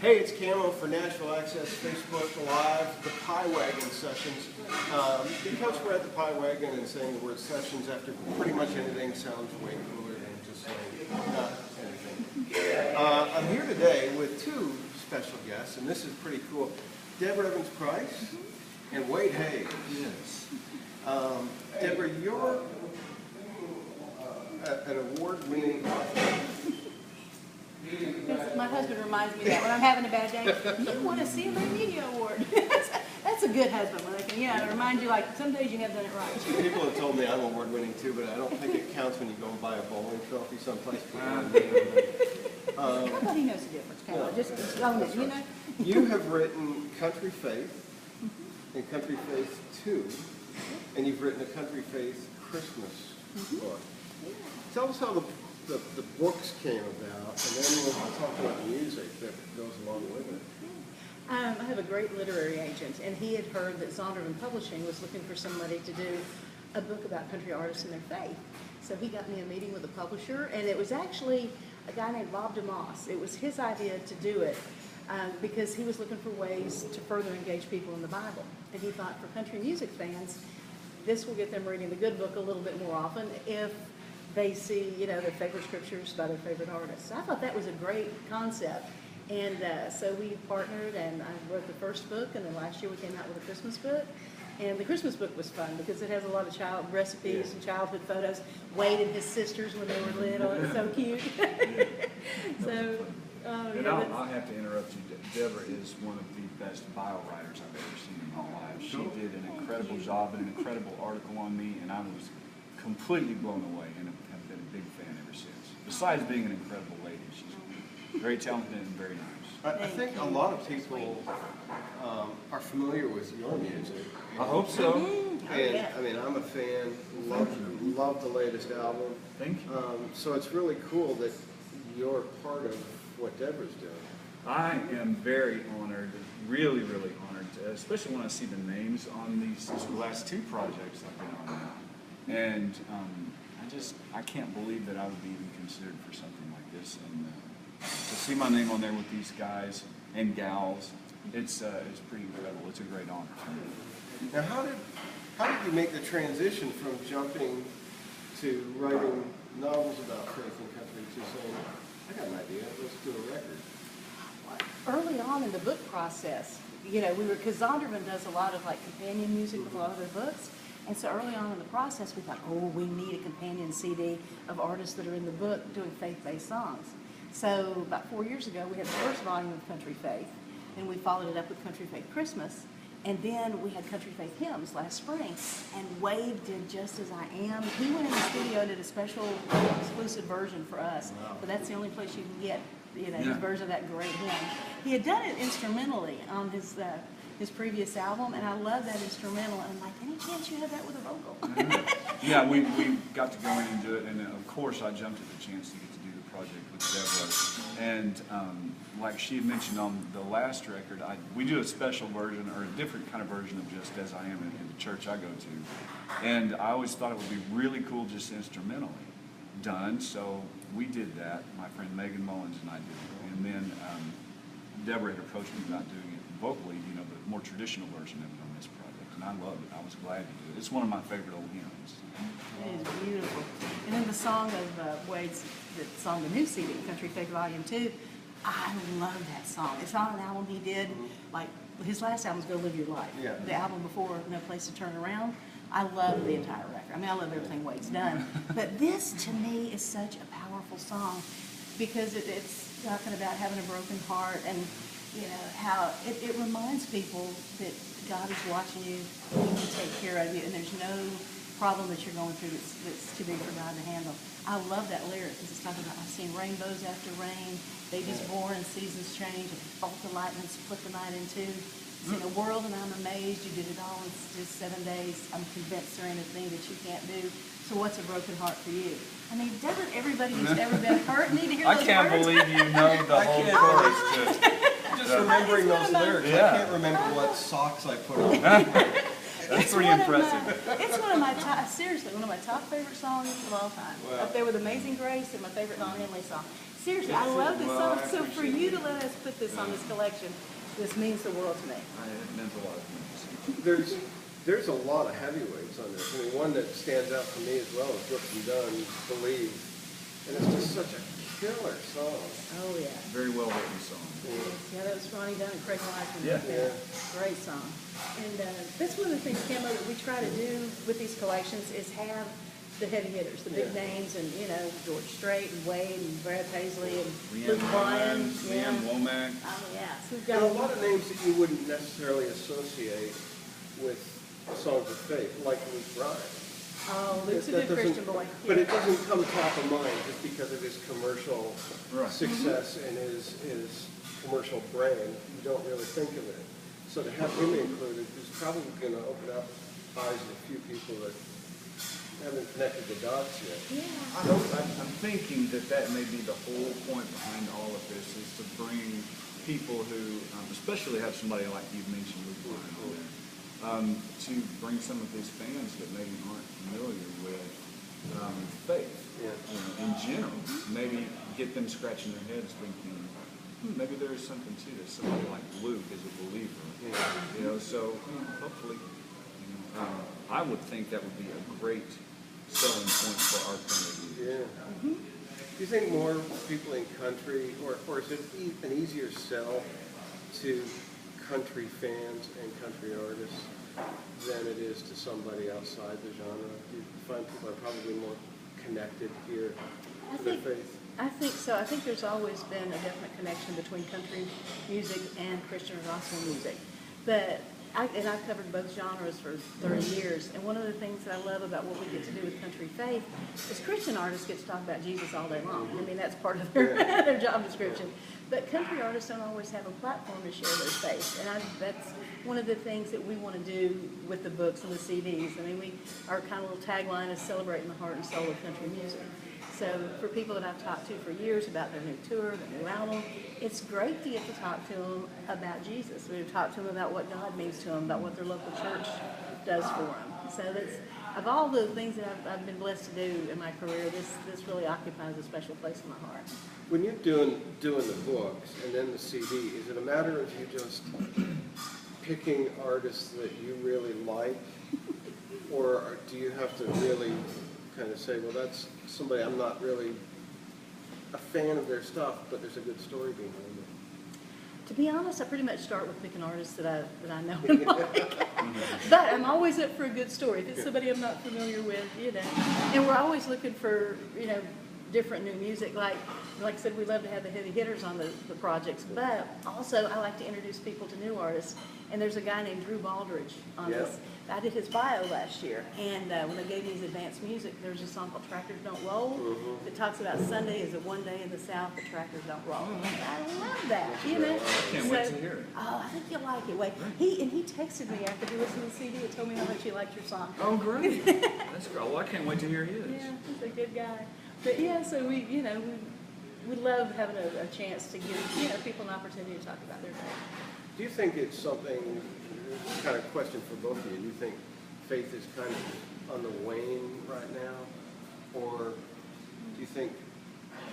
Hey, it's Camo for Nashville Access Facebook Live, the Wagon sessions. Because we're at the Wagon and saying the word sessions after pretty much anything sounds way cooler than just saying not anything. I'm here today with two special guests, and this is pretty cool. Deborah Evans Price and Wade Hayes. Yes. Deborah, you're an award-winning author. My husband reminds me that when I'm having a bad day, you want to see a media award. That's a good husband when they can, remind you like some days you have done it right. People have told me I'm award-winning too, but I don't think it counts when you go and buy a bowling trophy someplace. Nobody knows the difference, Camo. Just own it, you know. You have written Country Faith and Country Faith 2, and you've written a Country Faith Christmas book. Tell us how the books came about, and then we'll talk about the music that goes along with it. I have a great literary agent, and he had heard that Zondervan Publishing was looking for somebody to do a book about country artists and their faith. So he got me a meeting with a publisher, and it was actually a guy named Bob DeMoss. It was his idea to do it because he was looking for ways to further engage people in the Bible. And he thought for country music fans, this will get them reading the good book a little bit more often if they see, their favorite scriptures by their favorite artists. So I thought that was a great concept. And so we partnered, and I wrote the first book, and then last year we came out with a Christmas book. And the Christmas book was fun because it has a lot of child recipes and childhood photos. Wade and his sisters when they were little. It's so cute. So, I'll have to interrupt you. Deborah is one of the best bio writers I've ever seen in my life. She did an incredible job and an incredible article on me, and I was completely blown away and have been a big fan ever since. Besides being an incredible lady, she's very talented and very nice. I think a lot of people are familiar with your music. I hope so. And I mean, I'm a fan. Love the latest album. Thank you. So it's really cool that you're part of what Deborah's doing. I am very honored, really, really honored, especially when I see the names on these last two projects I've been on now. And I can't believe that I would be even considered for something like this. And to see my name on there with these guys and gals, it's pretty incredible. It's a great honor. Now, how did you make the transition from jumping to writing novels about faith and country to saying, I got an idea, let's do a record? Early on in the book process, because Zondervan does a lot of like companion music with a lot of their books. And so early on in the process, we thought, we need a companion CD of artists that are in the book doing faith-based songs. So about 4 years ago, we had the first volume of Country Faith, and we followed it up with Country Faith Christmas. And then we had Country Faith Hymns last spring, and Wade did Just As I Am. He went in the studio and did a special exclusive version for us, but that's the only place you can get his version of that great hymn. He had done it instrumentally on his previous album, and I love that instrumental, and I'm like, any chance you have that with a vocal? Yeah, we got to go in and do it, and of course I jumped at the chance to get to do the project with Deborah. And like she had mentioned on the last record, we do a special version, or a different kind of version of Just As I Am in the church I go to. And I always thought it would be really cool just instrumentally done, so we did that. My friend Megan Mullins and I did it. And then Deborah had approached me about doing it vocally, the more traditional version of it on this project, and I love it. I was glad to do it. It's one of my favorite old hymns. It is beautiful. And then the song of Wade's, that's on the new CD, Country Faith Volume 2, I love that song. It's on an album he did, like his last album was Go Live Your Life. Yeah. The album before, No Place to Turn Around. I love the entire record. I mean, I love everything Wade's done. But this, to me, is such a powerful song because it's talking about having a broken heart and how it reminds people that God is watching you, He can take care of you, and there's no problem that you're going through that's too big for God to handle. I love that lyric because it's talking about, I've seen rainbows after rain, babies born and seasons change, and fault the lightning, split the night in two. Seen a world and I'm amazed, you did it all in just 7 days. I'm convinced there ain't a thing that you can't do. So what's a broken heart for you? I mean, doesn't everybody who's ever been hurt need to hear those words? I can't believe you know the whole chorus. Just remembering those lyrics, I can't remember what socks I put on. That's pretty impressive. It's one of my top favorite songs of all time. Wow. Up there with Amazing Grace and my favorite Don Henley song. Seriously, I love this Well, song. I So for appreciate you it. to let us put this on this collection, this means the world to me. It meant a lot to me. There's a lot of heavyweights on this. I mean, one that stands out for me as well is Brooks and Dunn's Believe. And it's just such a killer song. Oh, yeah. Very well written song. Yeah, that was Ronnie Dunn and Craig Wiseman. Yeah. Great song. And that's one of the things, Camo, that we try to do with these collections is have the heavy hitters, the big names, and, you know, George Strait and Wade and Brad Paisley and Luke Bryan. Leanne Womack. Oh, yeah. So we've There got are a lot of names that you wouldn't necessarily associate with songs of faith, like Luke Bryan. Oh, Luke's a That good doesn't- Christian boy. But it Yeah. doesn't come top of mind just because of his commercial Right. success and his commercial brand. You don't really think of it. So to have him included is probably going to open up eyes of a few people that haven't connected the dots yet. Yeah. I'm thinking that may be the whole point behind all of this, is to bring people who, especially have somebody like you mentioned, Luke Bryan on there, to bring some of these fans that maybe aren't familiar with faith in general. Maybe get them scratching their heads thinking, maybe there is something to this. Somebody like Luke is a believer. You know, so hopefully, I would think that would be a great selling point for our point of view. Yeah. Do you think more people in country, or is it an easier sell to country fans and country artists than it is to somebody outside the genre? Do you find people are probably more connected here to their faith? I think so. I think there's always been a definite connection between country music and Christian or gospel music. But I've covered both genres for 30 years, and one of the things that I love about what we get to do with country faith is Christian artists get to talk about Jesus all day long. I mean, that's part of their job description. But country artists don't always have a platform to share their faith, and that's one of the things that we want to do with the books and the CDs. I mean, our kind of little tagline is celebrating the heart and soul of country music. So for people that I've talked to for years about their new tour, their new album, it's great to get to talk to them about Jesus. We've talked to them about what God means to them, about what their local church does for them. So that's, of all the things that I've been blessed to do in my career, this really occupies a special place in my heart. When you're doing the books and then the CD, is it a matter of you just picking artists that you really like, or do you have to really kind of say, well, that's somebody I'm not really a fan of their stuff, but there's a good story behind it? To be honest, I pretty much start with picking artists that I know and like. But I'm always up for a good story. If it's somebody I'm not familiar with, you know. And we're always looking for, you know, different new music. Like I said, we love to have the heavy hitters on the projects, but also I like to introduce people to new artists. And there's a guy named Drew Baldridge on this. I did his bio last year, and when they gave me his advanced music, there's a song called Tractors Don't Roll that talks about Sunday is a one day in the South, the tractors don't roll. I love that, you know. I can't wait to hear it. Oh, I think you'll like it. Wait, he texted me after he listened to the CD and told me how much he liked your song. Oh, great. That's great. Well, I can't wait to hear his. Yeah, he's a good guy. But yeah, so we love having a chance to give, you know, people an opportunity to talk about their faith. Do you think it's something, kind of question for both of you, do you think faith is kind of on the wane right now? Or do you think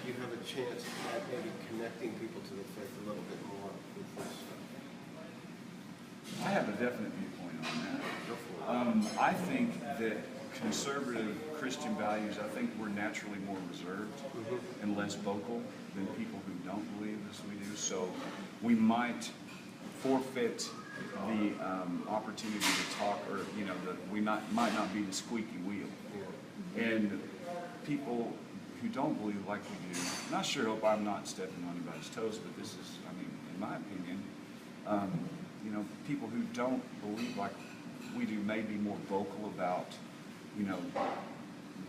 you have a chance at maybe connecting people to the faith a little bit more with this stuff? I have a definite viewpoint on that. I think that conservative Christian values, I think we're naturally more reserved and less vocal than people who don't believe as we do. So we might forfeit the opportunity to talk, or we might not be the squeaky wheel. And people who don't believe like we do, and I sure hope I'm not stepping on anybody's toes, but this is, I mean, in my opinion, people who don't believe like we do may be more vocal about,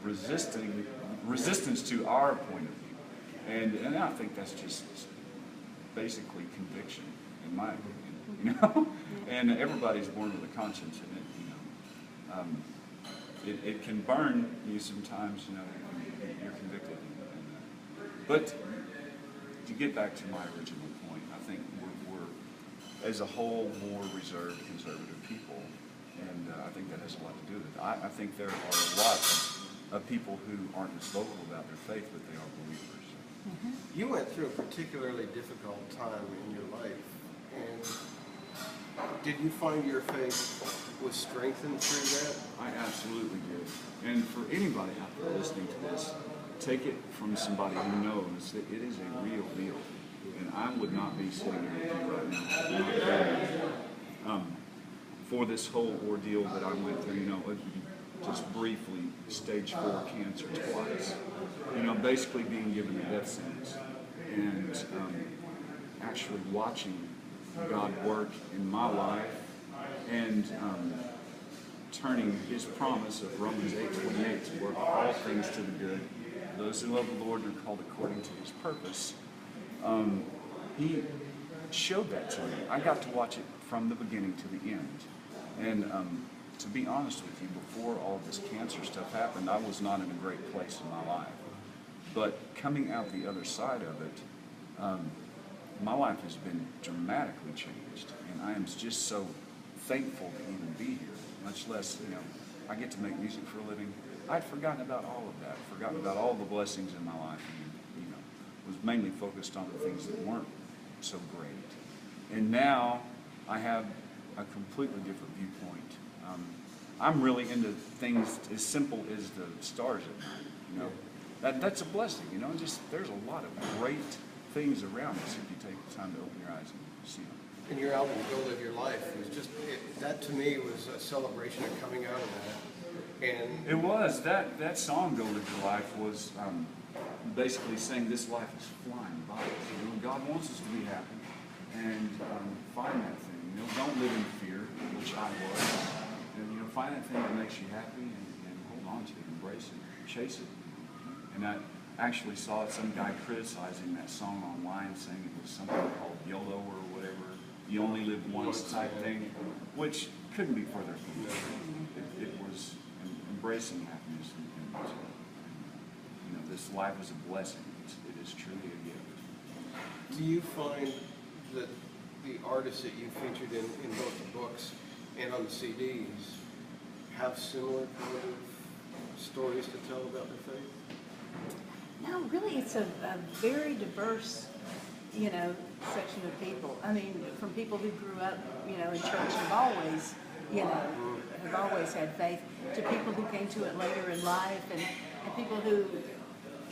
resistance to our point of view. And I think that's just basically conviction, in my opinion, And everybody's born with a conscience in it, It can burn you sometimes, you're convicted. But to get back to my original point, I think we're as a whole, more reserved, conservative people, and I think that has a lot to do with it. I think there are a lot of people who aren't as vocal about their faith, but they are believers. You went through a particularly difficult time in your life, and did you find your faith was strengthened through that? I absolutely did. And for anybody out there listening to this, take it from somebody who knows that it is a real deal. And I would not be sitting here with you right now for this whole ordeal that I went through. You know, just briefly, stage 4 cancer twice. You know, basically being given a death sentence, and actually watching God work in my life, and turning His promise of Romans 8:28 to work all things to the good, those who love the Lord and are called according to His purpose. He showed that to me. I got to watch it from the beginning to the end. And to be honest with you, before all this cancer stuff happened, I was not in a great place in my life. But coming out the other side of it, my life has been dramatically changed. And I am just so thankful to even be here, much less, you know, I get to make music for a living. I'd forgotten about all of that, forgotten about all the blessings in my life, and, you know, was mainly focused on the things that weren't so great. And now I have a completely different viewpoint. I'm really into things as simple as the stars at night, you know. That's a blessing, you know. Just there's a lot of great things around us if you take the time to open your eyes and see them. And your album, Go Live Your Life, was just, that to me was a celebration of coming out of that. And It was. That song, Go Live Your Life, was basically saying this life is flying by us. You know, God wants us to be happy and find that thing. You know, don't live in fear, which I was. And, you know, find that thing that makes you happy and hold on to it, embrace it, chase it. And I actually saw some guy criticizing that song online, saying it was something called YOLO or whatever, you only live once type thing, which couldn't be further from the truth. It was embracing happiness and you know, this life is a blessing. It is truly a gift. do you find that the artists that you featured in both the books and on the CDs have similar kind of stories to tell about their faith? No, really, it's a very diverse, you know, section of people. I mean, from people who grew up, you know, in church and have always, you know, have always had faith, to people who came to it later in life, and people who,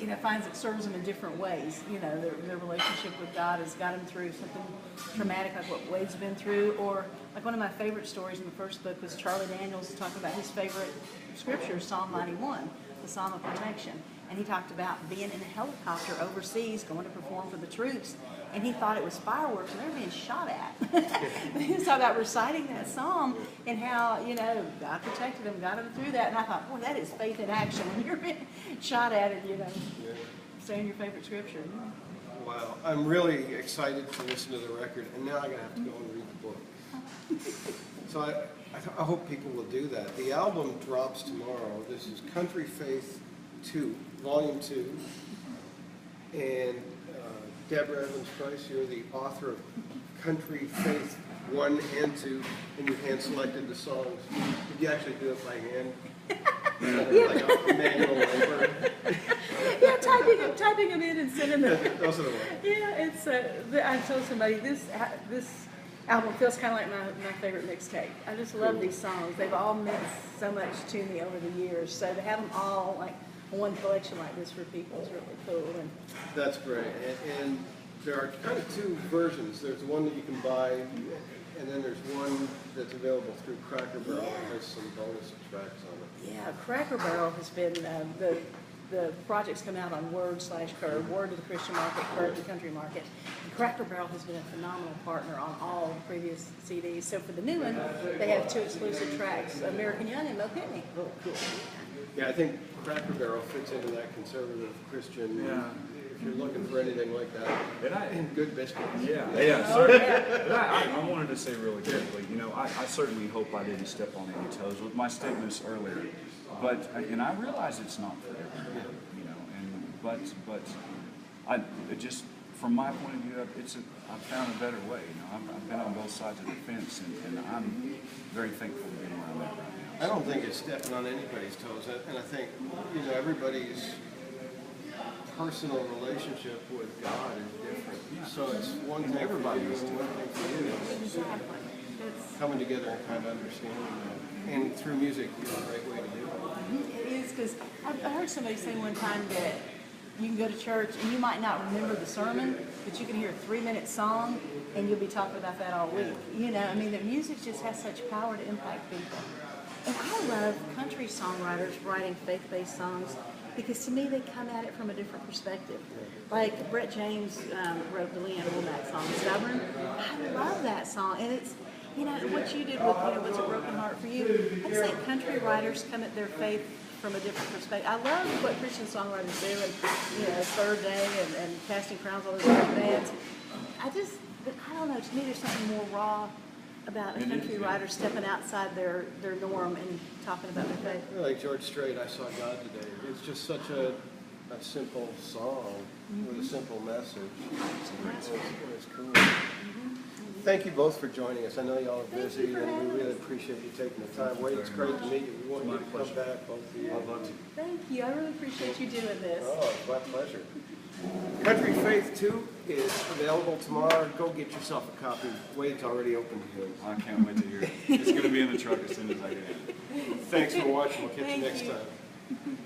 you know, finds it serves them in different ways. You know, their relationship with God has got them through something traumatic like what Wade's been through, or like one of my favorite stories in the first book was Charlie Daniels talking about his favorite scripture, Psalm 91, the Psalm of Protection. And he talked about being in a helicopter overseas going to perform for the troops, and he thought it was fireworks and they were being shot at. He was talking about reciting that psalm and how, you know, God protected him, got him through that. And I thought, boy, that is faith in action when you're being shot at and, you know, saying your favorite scripture. Wow, I'm really excited to listen to the record, and now I'm going to have to go and read the book. So I hope people will do that. The album drops tomorrow. This is Country Faith 2, Volume 2, and Deborah Evans Price, you're the author of Country Faith 1 and 2, and you hand-selected the songs. Did you actually do it by hand? Like a manual labor? Yeah, typing them in and sending them. Those are the ones. Yeah, it's. I told somebody this album feels kind of like my favorite mixtape. I just love these songs. They've all meant so much to me over the years. So to have them all like one collection like this for people is really cool. And That's great. And there are kind of two versions. There's one that you can buy, and then there's one that's available through Cracker Barrel that has some bonus tracks on it. yeah, Cracker Barrel has been the projects come out on Word/Curve, Word to the Christian market, Curve to the country market. And Cracker Barrel has been a phenomenal partner on all previous CDs. So for the new one, they have 2 exclusive tracks, American Young and Mo Pitney. Oh, cool. Yeah, I think Cracker Barrel fits into that conservative Christian. Yeah. If you're looking for anything like that, and good biscuits. Yeah, certainly. But I wanted to say really quickly, you know, I certainly hope I didn't step on any toes with my statements earlier, but and I realize it's not for everyone, you know, but it just from my point of view, I've found a better way. You know, I've been on both sides of the fence, and I'm very thankful to be where I'm at right now. I don't think it's stepping on anybody's toes, and I think, you know, everybody's personal relationship with God is different. Yeah. So it's one thing for Everybody you is and one thing for you. It's Exactly. It's, coming together and kind of understanding that. And through music is a great way to do it. it is, because I heard somebody say one time that you can go to church and you might not remember the sermon, but you can hear a 3-minute song and you'll be talking about that all week. You know, I mean, the music just has such power to impact people. And I love country songwriters writing faith-based songs because to me they come at it from a different perspective. Like Brett James wrote the Leanne Womack song, Stubborn. I love that song. And it's, you know, what you did with, you know, What's a Broken Heart for You. I just think country writers come at their faith from a different perspective. I love what Christian songwriters do, and you know, Third Day and Casting Crowns, all those great bands. I don't know, to me there's something more raw about a country writer stepping outside their norm and talking about their faith. Like George Strait, I Saw God Today. It's just such a simple song with a simple message. It's cool. Thank you both for joining us. I know y'all are busy, and we really appreciate you taking the time. Wade, it's great to meet you. We want you to come back, both of you. I'd love to. Thank you. I really appreciate you doing this. Oh, it's my pleasure. Country Faith 2 is available tomorrow. Go get yourself a copy. Wade's already opened his. I can't wait to hear it. It's going to be in the truck as soon as I get it. Thanks for watching. We'll catch you Thank next you. time.